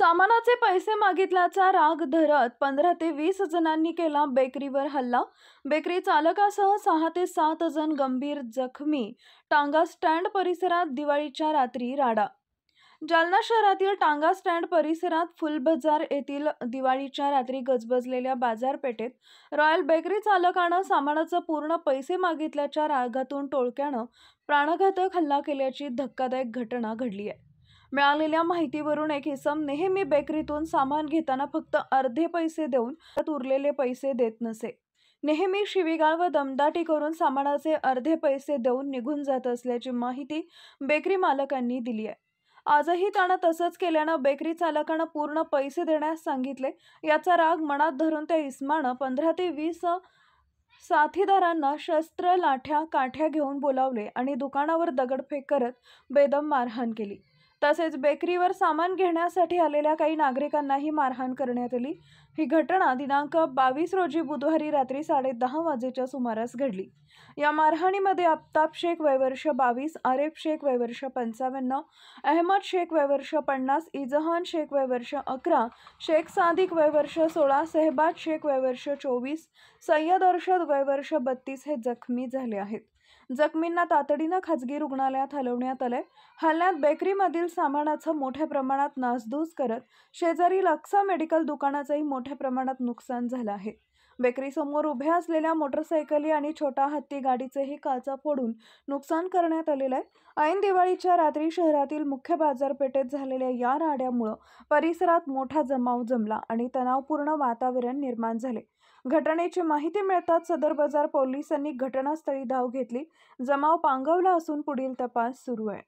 सामानाचे पैसे मागितल्याचा राग धरत 15 ते 20 जणांनी केला बेकरीवर हल्ला. बेकरी चालकासह 6 ते 7 जण गंभीर जखमी. टांगा स्टँड परिसरात दिवाळीच्या रात्री राडा. जालना शहरातील टांगा स्टँड परिसरात फुलबजार येथील दिवाळीच्या रात्री गजबजलेल्या बाजारपेठेत रॉयल बेकरी चालकानं सामानाचे पूर्ण पैसे मागितल्याच्या रागातून टोळक्यानं प्राणघातक हल्ला केल्याची धक्कादायक घटना घडली आहे. मिळालेल्या माहितीवरून एक इसम नेहमी बेकरीतून सामान घेताना फक्त अर्धे पैसे देऊन उरलेले पैसे देत नसे. नेहमी शिवीगाळ व दमदाटी करून सामानाचे अर्धे पैसे देऊन निघून जात असल्याची माहिती बेकरी मालकांनी दिली आहे. आजही त्यानं तसंच केल्यानं बेकरी चालकानं पूर्ण पैसे देण्यास सांगितले. याचा राग मनात धरून त्या इसमानं 15 ते 20 साथीदारांना शस्त्र, लाठ्या, काठ्या घेऊन बोलावले आणि दुकानावर दगडफेक करत बेदम मारहाण केली. तसेच बेकरीवर सामान घेण्यासाठी आलेल्या काही नागरिकांनाही मारहाण करण्यात आली. ही घटना दिनांक 22 रोजी बुधवारी रात्री 10:30 वाजेच्या सुमारास घडली. या मारहाणीमध्ये आफ्ताब शेख वय वर्ष 22, आरेफ शेख वय वर्ष 55, अहमद शेख वय वर्ष 50, इजहान शेख वय वर्ष 11, शेख सादिक वय वर्ष 16, सहबाज शेख वय वर्ष 24, सय्यद अरशद वय वर्ष 32 हे जखमी झाले आहेत. जखमींना तातडीनं खाजगी रुग्णालयात हलवण्यात आलंय. हल्ल्यात बेकरीमधील सामानाचं मोठ्या प्रमाणात नासधूस करत शेजारील अक्सा मेडिकल दुकानाचंही मोठ्या प्रमाणात नुकसान झालं आहे. बेकरीसमोर उभ्या असलेल्या मोटरसायकली आणि छोटा हत्ती गाडीचेही काचा फोडून नुकसान करण्यात आलेलं आहे. ऐन दिवाळीच्या रात्री शहरातील मुख्य बाजारपेठेत झालेल्या या राड्यामुळे परिसरात मोठा जमाव जमला आणि तणावपूर्ण वातावरण निर्माण झाले. घटनेची माहिती मिळताच सदर बाजार पोलिसांनी घटनास्थळी धाव घेतली. जमाव पांगवला असून पुढील तपास सुरू आहे.